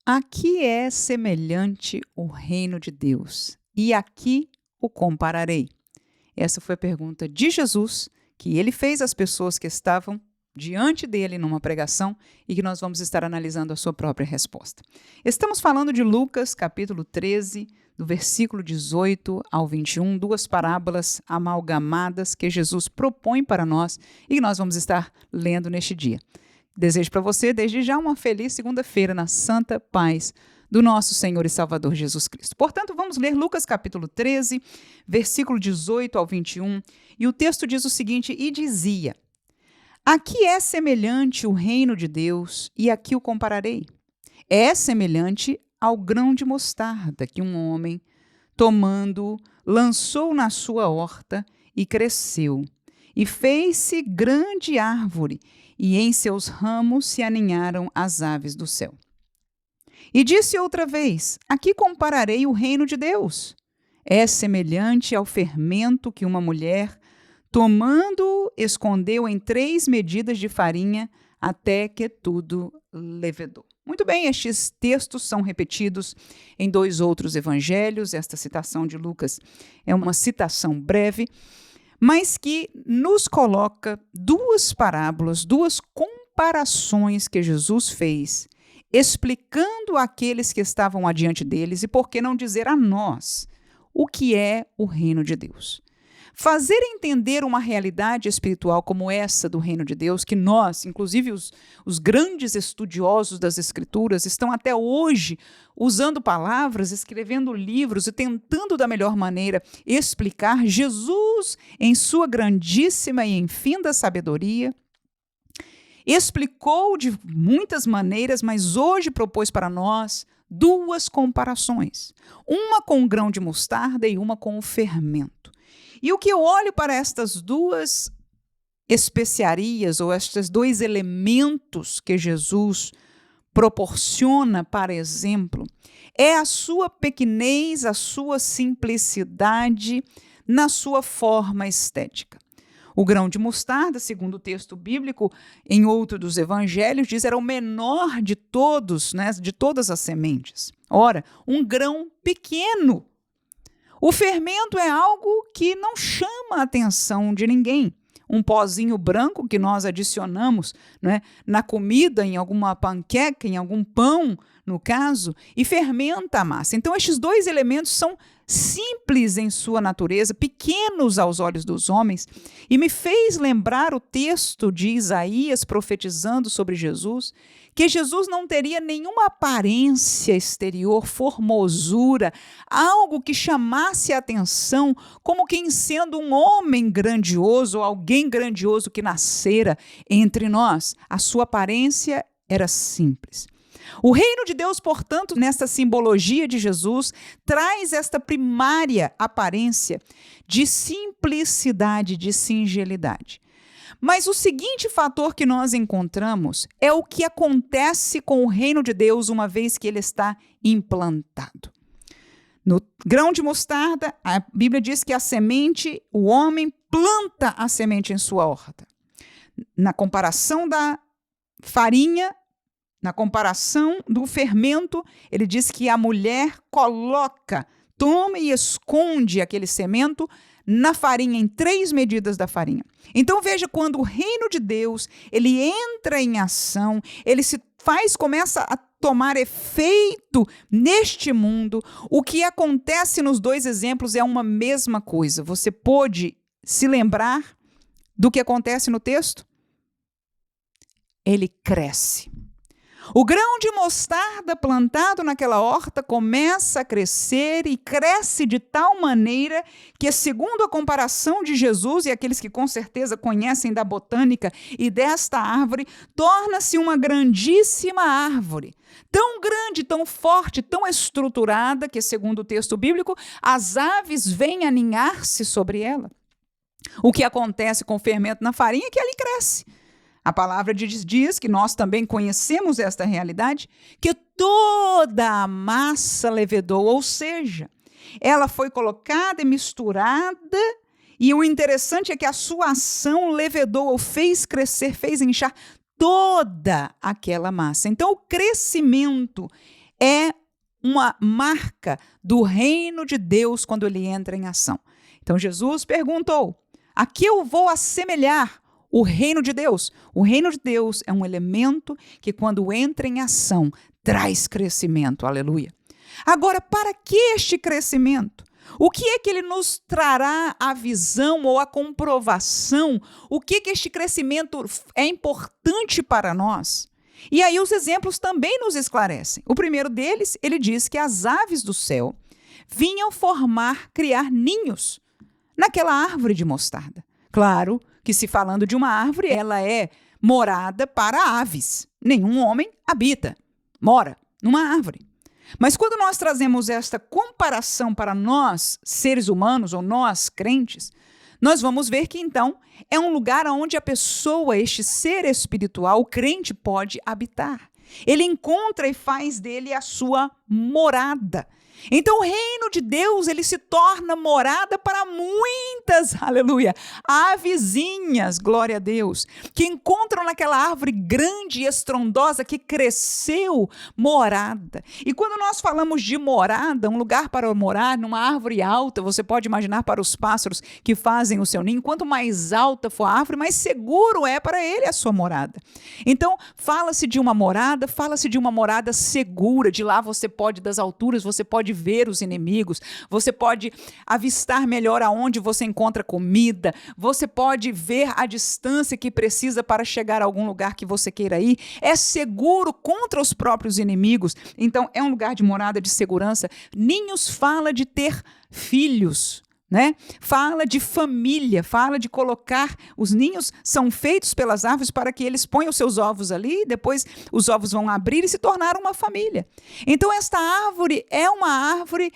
A que é semelhante o reino de Deus? E a que o compararei? Essa foi a pergunta de Jesus que ele fez às pessoas que estavam diante dele numa pregação e que nós vamos estar analisando a sua própria resposta. Estamos falando de Lucas, capítulo 13, do versículo 18 ao 21, duas parábolas amalgamadas que Jesus propõe para nós e que nós vamos estar lendo neste dia. Desejo para você, desde já, uma feliz segunda-feira na santa paz do nosso Senhor e Salvador Jesus Cristo. Portanto, vamos ler Lucas capítulo 13, versículo 18 ao 21, e o texto diz o seguinte: E dizia: A que é semelhante o reino de Deus, e a que o compararei? É semelhante ao grão de mostarda que um homem, tomando, lançou na sua horta e cresceu, e fez-se grande árvore, e em seus ramos se aninharam as aves do céu. E disse outra vez: A que compararei o reino de Deus? É semelhante ao fermento que uma mulher, tomando, escondeu em 3 medidas de farinha, até que tudo levedou. Muito bem, estes textos são repetidos em 2 outros evangelhos. Esta citação de Lucas é uma citação breve, mas que nos coloca 2 parábolas, 2 comparações que Jesus fez, explicando àqueles que estavam adiante deles, e por que não dizer a nós, o que é o reino de Deus. Fazer entender uma realidade espiritual como essa do reino de Deus, que nós, inclusive os grandes estudiosos das Escrituras, estão até hoje usando palavras, escrevendo livros e tentando da melhor maneira explicar. Jesus, em sua grandíssima e infinda sabedoria, explicou de muitas maneiras, mas hoje propôs para nós 2 comparações. Uma com o grão de mostarda e uma com o fermento. E o que eu olho para estas 2 especiarias, ou estes 2 elementos que Jesus proporciona para exemplo, é a sua pequenez, a sua simplicidade na sua forma estética. O grão de mostarda, segundo o texto bíblico, em outro dos evangelhos, diz era o menor de todos, né, de todas as sementes. Ora, um grão pequeno. O fermento é algo que não chama a atenção de ninguém. Um pozinho branco que nós adicionamos, né, na comida, em alguma panqueca, em algum pão, no caso, e fermenta a massa. Então, estes 2 elementos são simples em sua natureza, pequenos aos olhos dos homens, e me fez lembrar o texto de Isaías profetizando sobre Jesus, que Jesus não teria nenhuma aparência exterior, formosura, algo que chamasse a atenção, como quem sendo um homem grandioso, ou alguém grandioso que nascera entre nós. A sua aparência era simples. O reino de Deus, portanto, nesta simbologia de Jesus, traz esta primária aparência de simplicidade, de singelidade. Mas o seguinte fator que nós encontramos é o que acontece com o reino de Deus uma vez que ele está implantado. No grão de mostarda, a Bíblia diz que a semente, o homem planta a semente em sua horta. Na comparação da farinha, na comparação do fermento, ele diz que a mulher toma e esconde aquele semento na farinha, em 3 medidas da farinha. Então veja, quando o reino de Deus, ele entra em ação, ele começa a tomar efeito neste mundo, o que acontece nos 2 exemplos é uma mesma coisa. Você pode se lembrar do que acontece no texto? Ele cresce. O grão de mostarda plantado naquela horta começa a crescer e cresce de tal maneira que, segundo a comparação de Jesus e aqueles que com certeza conhecem da botânica e desta árvore, torna-se uma grandíssima árvore. Tão grande, tão forte, tão estruturada que, segundo o texto bíblico, as aves vêm aninhar-se sobre ela. O que acontece com o fermento na farinha é que ele cresce. A palavra diz que nós também conhecemos esta realidade, que toda a massa levedou, ou seja, ela foi colocada e misturada, e o interessante é que a sua ação levedou, ou fez crescer, fez inchar toda aquela massa. Então, o crescimento é uma marca do reino de Deus quando ele entra em ação. Então Jesus perguntou: a que eu vou assemelhar o reino de Deus? O reino de Deus é um elemento que, quando entra em ação, traz crescimento. Aleluia. Agora, para que este crescimento? O que é que ele nos trará a visão ou a comprovação? O que este crescimento é importante para nós? E aí os exemplos também nos esclarecem. O primeiro deles, ele diz que as aves do céu vinham criar ninhos naquela árvore de mostarda. Claro que, se falando de uma árvore, ela é morada para aves. Nenhum homem mora numa árvore. Mas quando nós trazemos esta comparação para nós, seres humanos, ou nós, crentes, nós vamos ver que, então, é um lugar onde a pessoa, este ser espiritual, o crente, pode habitar. Ele encontra e faz dele a sua morada. Então, o reino de Deus, ele se torna morada para muitas, aleluia, avezinhas, glória a Deus, que encontram naquela árvore grande e estrondosa que cresceu morada. E quando nós falamos de morada, um lugar para morar, numa árvore alta, você pode imaginar para os pássaros que fazem o seu ninho, quanto mais alta for a árvore, mais seguro é para ele a sua morada. Então, fala-se de uma morada segura. De lá você pode, das alturas, você pode ver os inimigos, você pode avistar melhor aonde você encontra comida, você pode ver a distância que precisa para chegar a algum lugar que você queira ir. É seguro contra os próprios inimigos. Então, é um lugar de morada, de segurança. Ninhos fala de ter filhos, né? Fala de família, fala de colocar, os ninhos são feitos pelas árvores para que eles ponham os seus ovos ali, depois os ovos vão abrir e se tornar uma família. Então esta árvore é uma árvore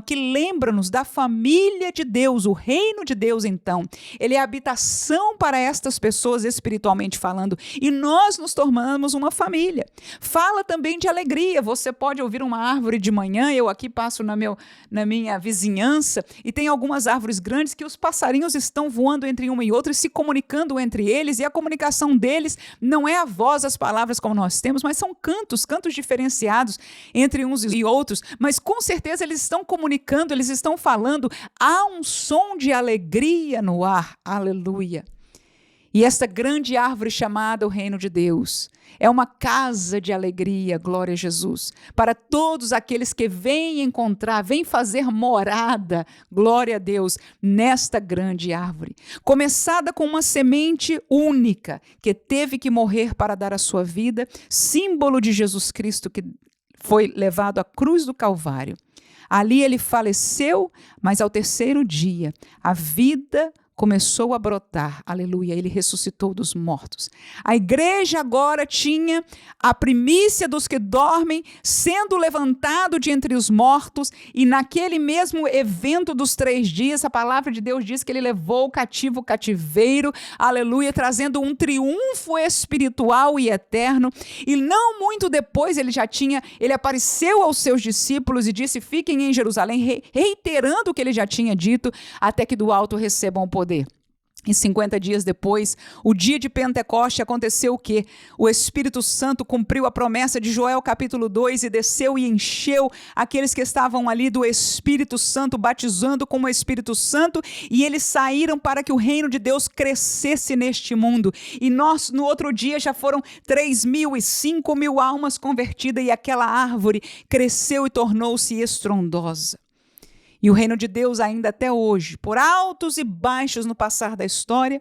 que lembra-nos da família de Deus, o reino de Deus. Então, ele é habitação para estas pessoas espiritualmente falando, e nós nos tornamos uma família. Fala também de alegria. Você pode ouvir uma árvore de manhã, eu aqui passo na minha vizinhança, e tem algumas árvores grandes que os passarinhos estão voando entre uma e outra e se comunicando entre eles, e a comunicação deles não é a voz, as palavras como nós temos, mas são cantos diferenciados entre uns e outros, mas com certeza eles estão comunicando, eles estão falando, há um som de alegria no ar, aleluia. E esta grande árvore chamada o reino de Deus é uma casa de alegria, glória a Jesus, para todos aqueles que vêm fazer morada, glória a Deus, nesta grande árvore. Começada com uma semente única, que teve que morrer para dar a sua vida, símbolo de Jesus Cristo que foi levado à cruz do Calvário. Ali ele faleceu, mas ao terceiro dia, a vida começou a brotar, aleluia, ele ressuscitou dos mortos. A igreja agora tinha a primícia dos que dormem, sendo levantado de entre os mortos, e naquele mesmo evento dos 3 dias, a palavra de Deus diz que ele levou o cativo o cativeiro, aleluia, trazendo um triunfo espiritual e eterno. E não muito depois ele apareceu aos seus discípulos e disse: fiquem em Jerusalém, reiterando o que ele já tinha dito, até que do alto recebam o poder. E 50 dias depois, o dia de Pentecoste, aconteceu o quê? O Espírito Santo cumpriu a promessa de Joel capítulo 2 e desceu e encheu aqueles que estavam ali do Espírito Santo, batizando com o Espírito Santo, e eles saíram para que o reino de Deus crescesse neste mundo. E nós, no outro dia, já foram 3.000 e 5.000 almas convertidas, e aquela árvore cresceu e tornou-se estrondosa. E o reino de Deus, ainda até hoje, por altos e baixos no passar da história,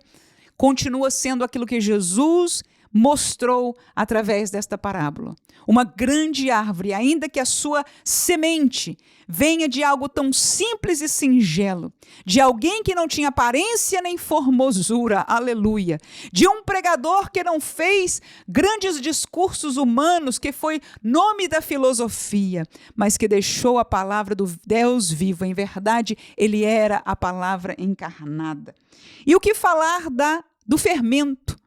continua sendo aquilo que Jesus mostrou através desta parábola. Uma grande árvore, ainda que a sua semente venha de algo tão simples e singelo, de alguém que não tinha aparência nem formosura, aleluia, de um pregador que não fez grandes discursos humanos, que foi nome da filosofia, mas que deixou a palavra do Deus vivo. Em verdade, ele era a palavra encarnada. E o que falar do fermento?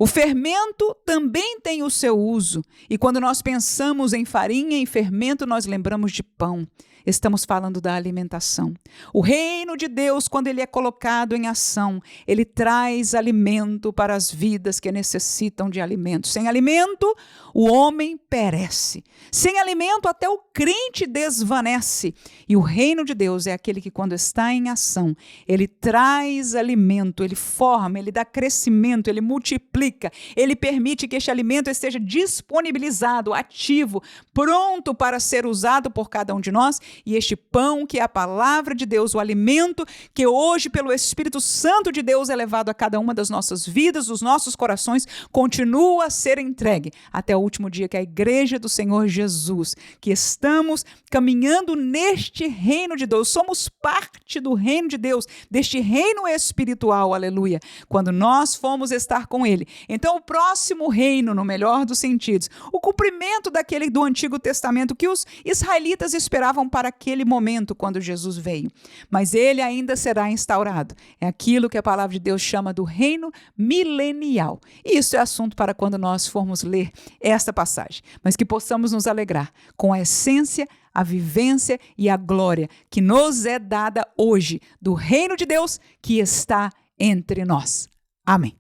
O fermento também tem o seu uso, e quando nós pensamos em farinha e fermento, nós lembramos de pão. Estamos falando da alimentação. O reino de Deus, quando ele é colocado em ação, ele traz alimento para as vidas que necessitam de alimento. Sem alimento, o homem perece. Sem alimento, até o crente desvanece. E o reino de Deus é aquele que, quando está em ação, ele traz alimento, ele forma, ele dá crescimento, ele multiplica, ele permite que este alimento esteja disponibilizado, ativo, pronto para ser usado por cada um de nós. E este pão, que é a palavra de Deus, o alimento que hoje, pelo Espírito Santo de Deus, é levado a cada uma das nossas vidas, dos nossos corações, continua a ser entregue até o último dia, que é a igreja do Senhor Jesus, que estamos caminhando neste reino de Deus, somos parte do reino de Deus, deste reino espiritual, aleluia, quando nós fomos estar com ele. Então, o próximo reino, no melhor dos sentidos, o cumprimento daquele do Antigo Testamento que os israelitas esperavam para aquele momento quando Jesus veio. Mas ele ainda será instaurado. É aquilo que a palavra de Deus chama do reino milenial. E isso é assunto para quando nós formos ler esta passagem. Mas que possamos nos alegrar com a essência, a vivência e a glória que nos é dada hoje do reino de Deus que está entre nós. Amém.